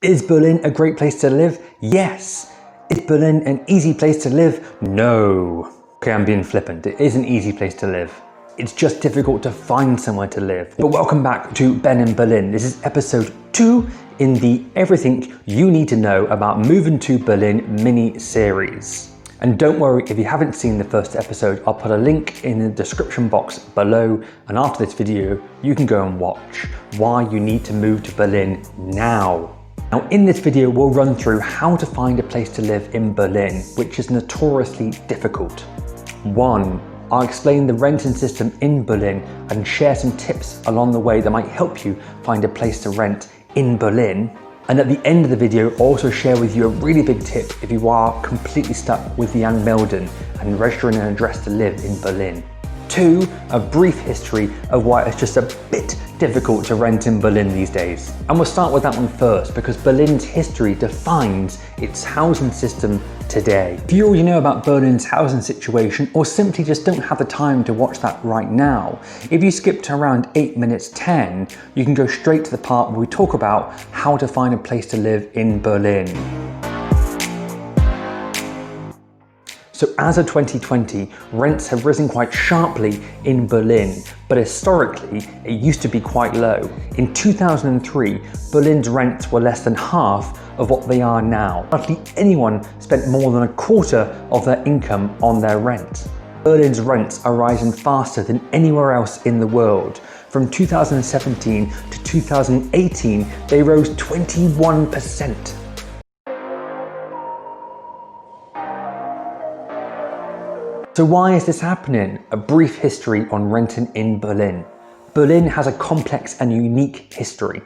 Is Berlin a great place to live? Yes. Is Berlin an easy place to live? No. Okay, I'm being flippant. It is an easy place to live. It's just difficult to find somewhere to live. But welcome back to Ben in Berlin. This is episode 2 in the Everything You Need to Know About Moving to Berlin mini-series. And don't worry if you haven't seen the first episode, I'll put a link in the description box below, and after this video you can go and watch why you need to move to Berlin now. Now in this video we'll run through how to find a place to live in Berlin, which is notoriously difficult. 1. I'll explain the renting system in Berlin and share some tips along the way that might help you find a place to rent in Berlin. And at the end of the video, I'll also share with you a really big tip if you are completely stuck with the ANMELDUNG and registering an address to live in Berlin. 2. A brief history of why it's just a bit difficult to rent in Berlin these days. And we'll start with that one first because Berlin's history defines its housing system today. If you already know about Berlin's housing situation or simply just don't have the time to watch that right now, if you skip to around 8 minutes 10, you can go straight to the part where we talk about how to find a place to live in Berlin. So as of 2020, rents have risen quite sharply in Berlin, but historically, it used to be quite low. In 2003, Berlin's rents were less than half of what they are now. Hardly anyone spent more than a quarter of their income on their rent. Berlin's rents are rising faster than anywhere else in the world. From 2017 to 2018, they rose 21%. So why is this happening? A brief history on renting in Berlin. Berlin has a complex and unique history,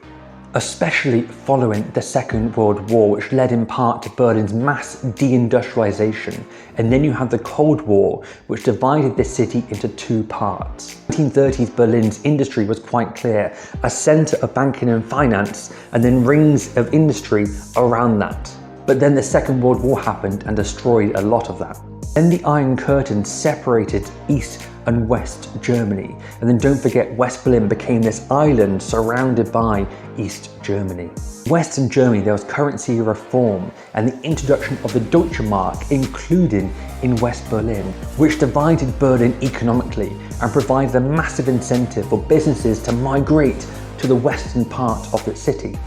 especially following the Second World War, which led in part to Berlin's mass deindustrialization. And then you had the Cold War, which divided this city into two parts. In the 1930s, Berlin's industry was quite clear, a center of banking and finance, and then rings of industry around that. But then the Second World War happened and destroyed a lot of that. Then the Iron Curtain separated East and West Germany. And then don't forget, West Berlin became this island surrounded by East Germany. Western Germany, there was currency reform and the introduction of the Deutsche Mark included in West Berlin, which divided Berlin economically and provided a massive incentive for businesses to migrate to the western part of the city.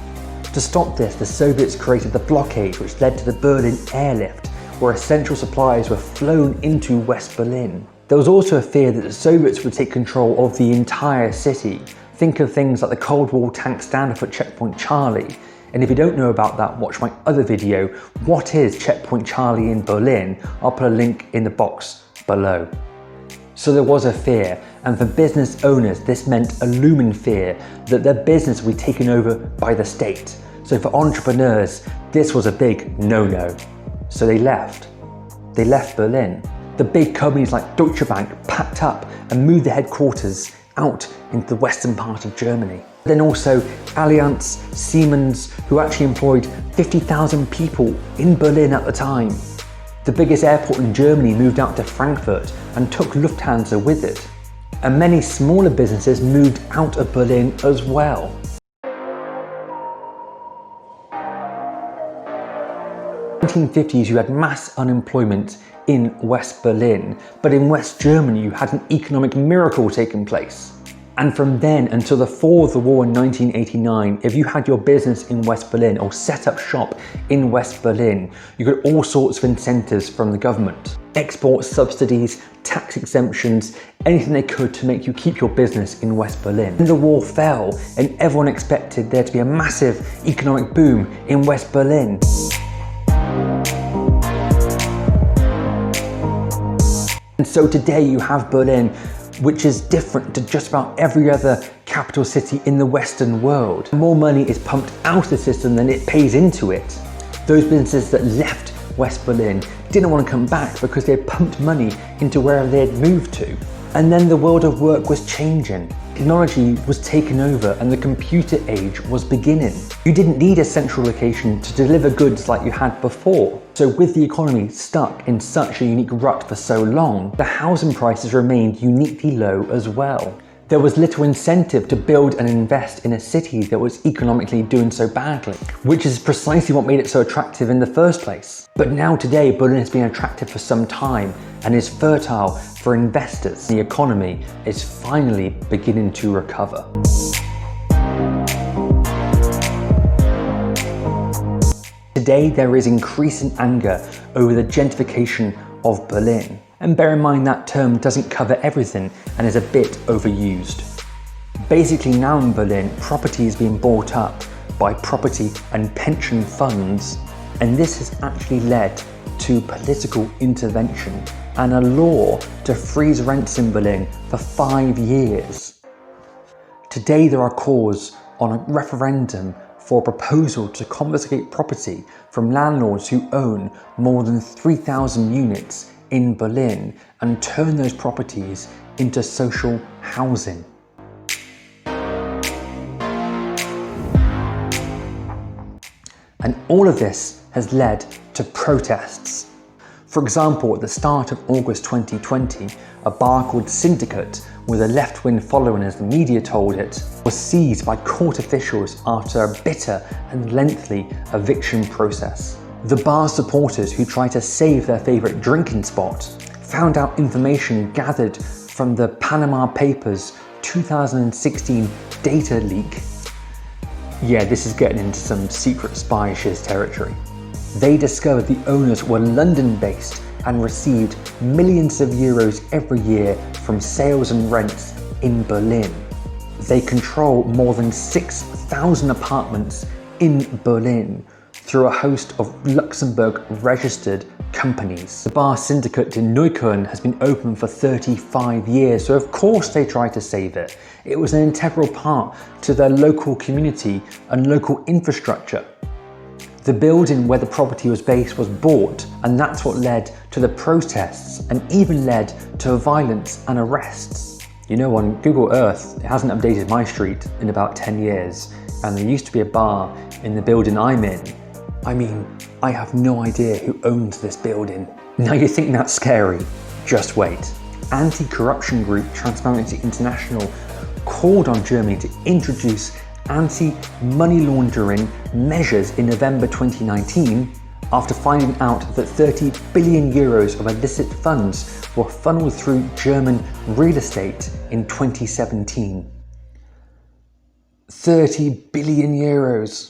To stop this, the Soviets created the blockade, which led to the Berlin airlift, where essential supplies were flown into West Berlin. There was also a fear that the Soviets would take control of the entire city. Think of things like the Cold War tank standoff at Checkpoint Charlie. And if you don't know about that, watch my other video, What is Checkpoint Charlie in Berlin? I'll put a link in the box below. So there was a fear, and for business owners, this meant a looming fear that their business would be taken over by the state. So for entrepreneurs, this was a big no-no. So they left Berlin. The big companies like Deutsche Bank packed up and moved their headquarters out into the western part of Germany. Then also Allianz, Siemens, who actually employed 50,000 people in Berlin at the time. The biggest airport in Germany moved out to Frankfurt and took Lufthansa with it. And many smaller businesses moved out of Berlin as well. In the 1950s, you had mass unemployment in West Berlin, but in West Germany you had an economic miracle taking place. And from then until the fall of the war in 1989, if you had your business in West Berlin or set up shop in West Berlin, you got all sorts of incentives from the government. Export subsidies, tax exemptions, anything they could to make you keep your business in West Berlin. Then the war fell and everyone expected there to be a massive economic boom in West Berlin. And so today you have Berlin, which is different to just about every other capital city in the Western world. More money is pumped out of the system than it pays into it. Those businesses that left West Berlin didn't want to come back because they had pumped money into wherever they had moved to. And then the world of work was changing. Technology was taken over and the computer age was beginning. You didn't need a central location to deliver goods like you had before. So with the economy stuck in such a unique rut for so long, the housing prices remained uniquely low as well. There was little incentive to build and invest in a city that was economically doing so badly, which is precisely what made it so attractive in the first place. But now today, Berlin has been attractive for some time and is fertile for investors. The economy is finally beginning to recover. Today, there is increasing anger over the gentrification of Berlin. And bear in mind that term doesn't cover everything and is a bit overused. Basically now in Berlin, property is being bought up by property and pension funds, and this has actually led to political intervention and a law to freeze rents in Berlin for 5 years. Today there are calls on a referendum for a proposal to confiscate property from landlords who own more than 3,000 units in Berlin and turn those properties into social housing. And all of this has led to protests. For example, at the start of August 2020, a bar called Syndicate, with a left-wing following as the media told it, was seized by court officials after a bitter and lengthy eviction process. The bar's supporters, who tried to save their favourite drinking spot, found out information gathered from the Panama Papers 2016 data leak. Yeah, this is getting into some secret spy shiz territory. They discovered the owners were London-based and received millions of euros every year from sales and rents in Berlin. They control more than 6,000 apartments in Berlin through a host of Luxembourg-registered companies. The bar Syndicate in Neukölln has been open for 35 years, so of course they tried to save it. It was an integral part to their local community and local infrastructure. The building where the property was based was bought, and that's what led to the protests and even led to violence and arrests. You know, on Google Earth, it hasn't updated my street in about 10 years, and there used to be a bar in the building I'm in. I mean, I have no idea who owns this building. Now you think that's scary? Just wait. Anti-corruption group Transparency International called on Germany to introduce anti-money laundering measures in November 2019 after finding out that 30 billion euros of illicit funds were funneled through German real estate in 2017. 30 billion euros.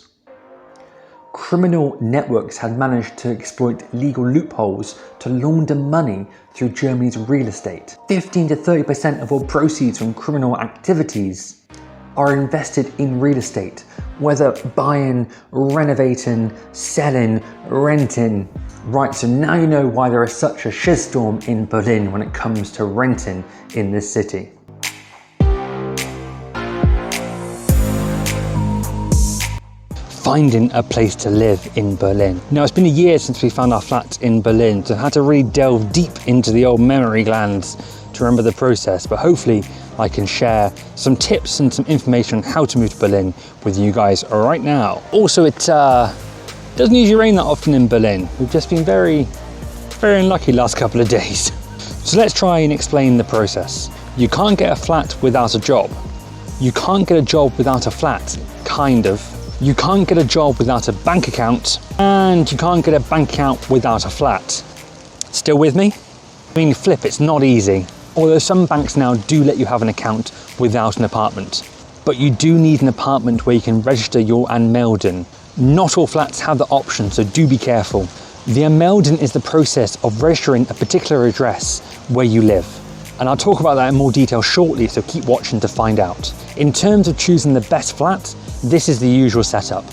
Criminal networks had managed to exploit legal loopholes to launder money through Germany's real estate. 15 to 30% of all proceeds from criminal activities are invested in real estate, whether buying, renovating, selling, renting. Right, so now you know why there is such a shitstorm in Berlin when it comes to renting in this city. Finding a place to live in Berlin. Now, it's been a year since we found our flat in Berlin, so I had to really delve deep into the old memory glands to remember the process, but hopefully I can share some tips and some information on how to move to Berlin with you guys right now. Also, it doesn't usually rain that often in Berlin. We've just been very, very unlucky last couple of days. So let's try and explain the process. You can't get a flat without a job. You can't get a job without a flat, kind of. You can't get a job without a bank account, and you can't get a bank account without a flat. Still with me? I mean, flip, it's not easy. Although some banks now do let you have an account without an apartment. But you do need an apartment where you can register your ANMELDUNG. Not all flats have the option, so do be careful. The ANMELDUNG is the process of registering a particular address where you live. And I'll talk about that in more detail shortly, so keep watching to find out. In terms of choosing the best flat, this is the usual setup.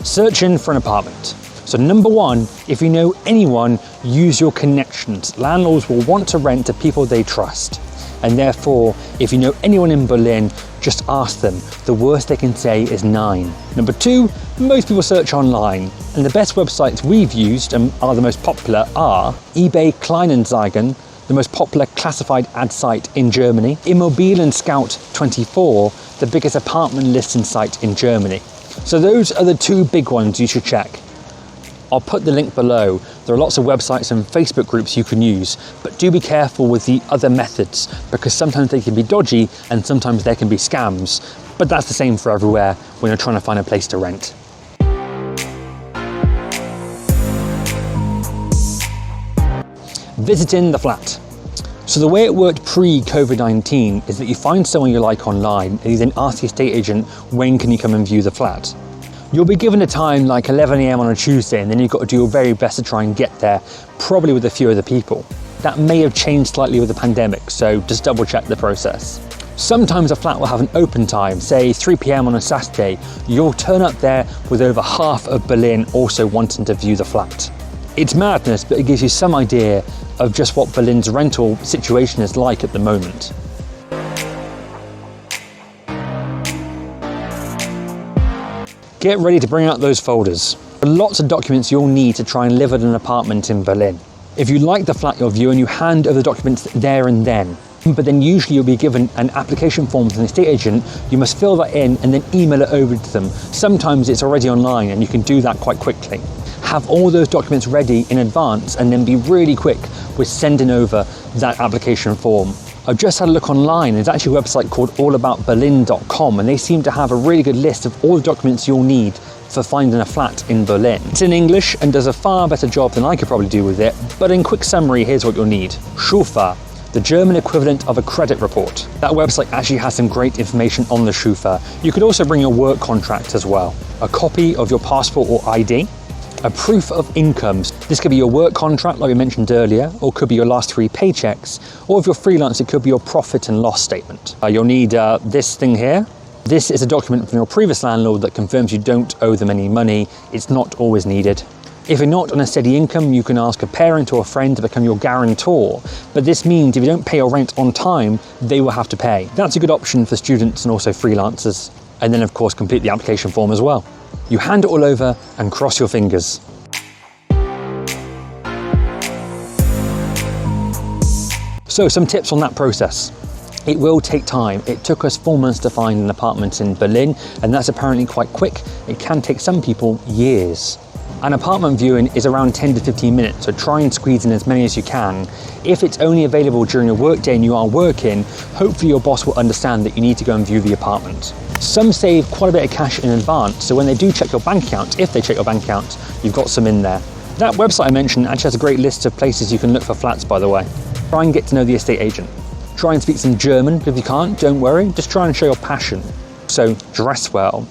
Searching for an apartment. So number one, if you know anyone, use your connections. Landlords will want to rent to people they trust. And therefore, if you know anyone in Berlin, just ask them. The worst they can say is 9. Number two, most people search online. And the best websites we've used and are the most popular are eBay Kleinanzeigen, the most popular classified ad site in Germany, Immobilien Scout 24, the biggest apartment listing site in Germany. So those are the two big ones you should check. I'll put the link below. There are lots of websites and Facebook groups you can use, but do be careful with the other methods because sometimes they can be dodgy and sometimes there can be scams. But that's the same for everywhere when you're trying to find a place to rent. Visiting the flat. So the way it worked pre-COVID-19 is that you find someone you like online and you then ask the estate agent, when can you come and view the flat? You'll be given a time like 11 AM on a Tuesday, and then you've got to do your very best to try and get there, probably with a few other people. That may have changed slightly with the pandemic, so just double check the process. Sometimes a flat will have an open time, say 3 PM on a Saturday. You'll turn up there with over half of Berlin also wanting to view the flat. It's madness, but it gives you some idea of just what Berlin's rental situation is like at the moment. Get ready to bring out those folders. There are lots of documents you'll need to try and live at an apartment in Berlin. If you like the flat you're viewing, you hand over the documents there and then. But then usually you'll be given an application form from the estate agent. You must fill that in and then email it over to them. Sometimes it's already online and you can do that quite quickly. Have all those documents ready in advance and then be really quick with sending over that application form. I've just had a look online. There's actually a website called allaboutberlin.com and they seem to have a really good list of all the documents you'll need for finding a flat in Berlin. It's in English and does a far better job than I could probably do with it, but in quick summary, here's what you'll need. Schufa, the German equivalent of a credit report. That website actually has some great information on the Schufa. You could also bring your work contract as well. A copy of your passport or ID, a proof of incomes. This could be your work contract, like we mentioned earlier, or could be your last 3 paychecks, or if you're freelance, it could be your profit and loss statement. You'll need this thing here. This is a document from your previous landlord that confirms you don't owe them any money. It's not always needed. If you're not on a steady income, you can ask a parent or a friend to become your guarantor. But this means if you don't pay your rent on time, they will have to pay. That's a good option for students and also freelancers. And then of course, complete the application form as well. You hand it all over and cross your fingers. So some tips on that process. It will take time. It took us 4 months to find an apartment in Berlin, and that's apparently quite quick. It can take some people years. An apartment viewing is around 10 to 15 minutes, so try and squeeze in as many as you can. If it's only available during a work day and you are working, hopefully your boss will understand that you need to go and view the apartment. Some save quite a bit of cash in advance, so when they do check your bank account, if they check your bank account, you've got some in there. That website I mentioned actually has a great list of places you can look for flats, by the way. Try and get to know the estate agent. Try and speak some German. If you can't, don't worry, just try and show your passion. So dress well.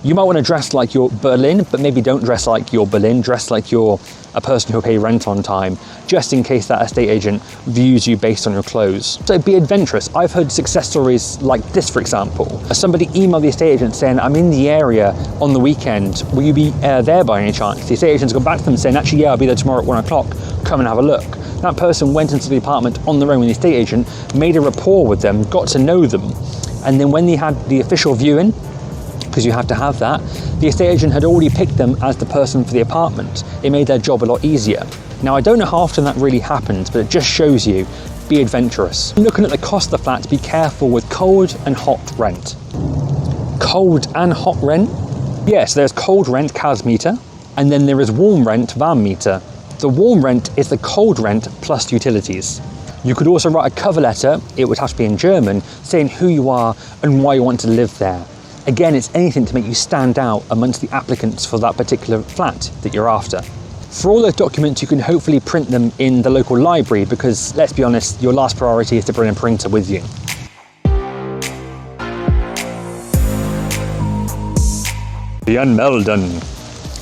You might want to dress like you're Berlin, but maybe don't dress like you're Berlin. Dress like you're a person who'll pay rent on time, just in case that estate agent views you based on your clothes. So be adventurous. I've heard success stories like this, for example. Somebody emailed the estate agent saying, I'm in the area on the weekend. Will you be there by any chance? The estate agent's gone back to them saying, actually, yeah, I'll be there tomorrow at 1 o'clock. Come and have a look. That person went into the apartment on their own with the estate agent, made a rapport with them, got to know them. And then when they had the official viewing, because you have to have that, the estate agent had already picked them as the person for the apartment. It made their job a lot easier. Now, I don't know how often that really happens, but it just shows you, be adventurous. Looking at the cost of the flats, be careful with cold and hot rent. Cold and hot rent? Yes, there's cold rent, Kasmieter, and then there is warm rent, Warmmieter. The warm rent is the cold rent plus utilities. You could also write a cover letter, it would have to be in German, saying who you are and why you want to live there. Again, it's anything to make you stand out amongst the applicants for that particular flat that you're after. For all those documents, you can hopefully print them in the local library because, let's be honest, your last priority is to bring a printer with you. The ANMELDUNG.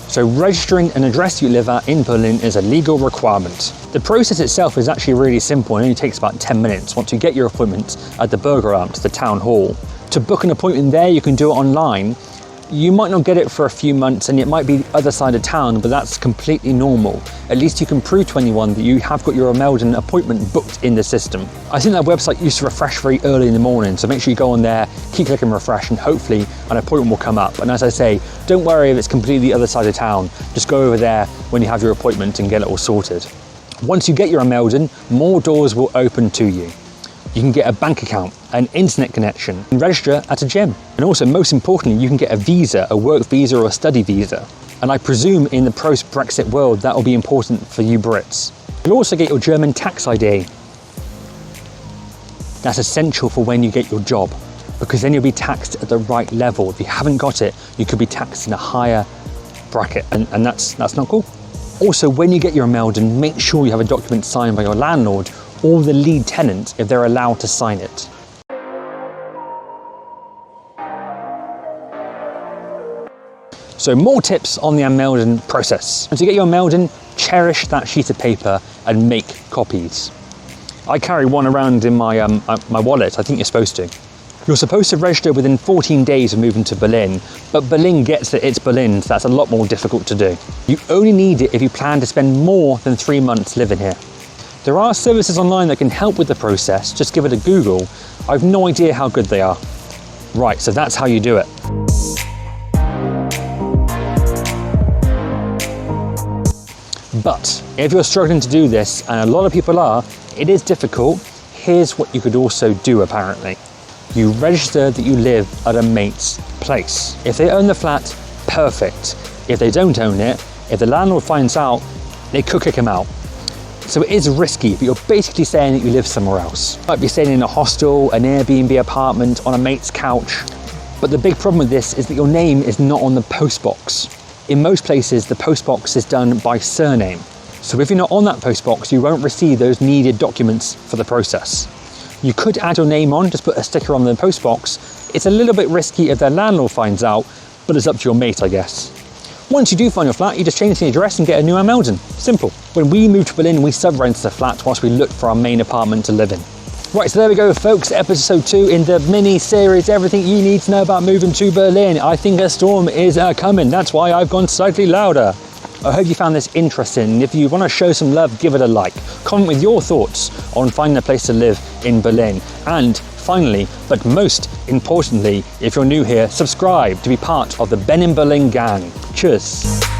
So registering an address you live at in Berlin is a legal requirement. The process itself is actually really simple and only takes about 10 minutes once you get your appointment at the Bürgeramt, the town hall. To book an appointment there, you can do it online. You might not get it for a few months and it might be the other side of town, but that's completely normal. At least you can prove to anyone that you have got your ANMELDUNG appointment booked in the system. I think that website used to refresh very early in the morning, so make sure you go on there, keep clicking refresh, and hopefully an appointment will come up. And as I say, don't worry if it's completely the other side of town. Just go over there when you have your appointment and get it all sorted. Once you get your ANMELDUNG, more doors will open to you. You can get a bank account, an internet connection, and register at a gym. And also, most importantly, you can get a visa, a work visa or a study visa. And I presume in the post-Brexit world, that will be important for you Brits. You'll also get your German tax ID. That's essential for when you get your job, because then you'll be taxed at the right level. If you haven't got it, you could be taxed in a higher bracket, and that's not cool. Also, when you get your ANMELDUNG, make sure you have a document signed by your landlord or the lead tenant if they're allowed to sign it. So more tips on the ANMELDUNG process. And to get your ANMELDUNG, cherish that sheet of paper and make copies. I carry one around in my wallet. I think you're supposed to. You're supposed to register within 14 days of moving to Berlin, but Berlin gets that it's Berlin, so that's a lot more difficult to do. You only need it if you plan to spend more than 3 months living here. There are services online that can help with the process. Just give it a Google. I've no idea how good they are. Right, so that's how you do it. But if you're struggling to do this, and a lot of people are, it is difficult. Here's what you could also do apparently. You register that you live at a mate's place. If they own the flat, perfect. If they don't own it, if the landlord finds out, they could kick him out. So it is risky, but you're basically saying that you live somewhere else. You might be staying in a hostel, an Airbnb apartment, on a mate's couch. But the big problem with this is that your name is not on the postbox. In most places, the postbox is done by surname. So if you're not on that postbox, you won't receive those needed documents for the process. You could add your name on, just put a sticker on the postbox. It's a little bit risky if their landlord finds out, but it's up to your mate, I guess. Once you do find your flat, you just change the address and get a new ANMELDUNG. Simple. When we moved to Berlin, we sub-rented a flat whilst we looked for our main apartment to live in. Right, so there we go, folks. Episode 2 in the mini-series, everything you need to know about moving to Berlin. I think a storm is coming. That's why I've gone slightly louder. I hope you found this interesting. If you want to show some love, give it a like. Comment with your thoughts on finding a place to live in Berlin. And finally, but most importantly, if you're new here, subscribe to be part of the Ben in Berlin gang. Cheers.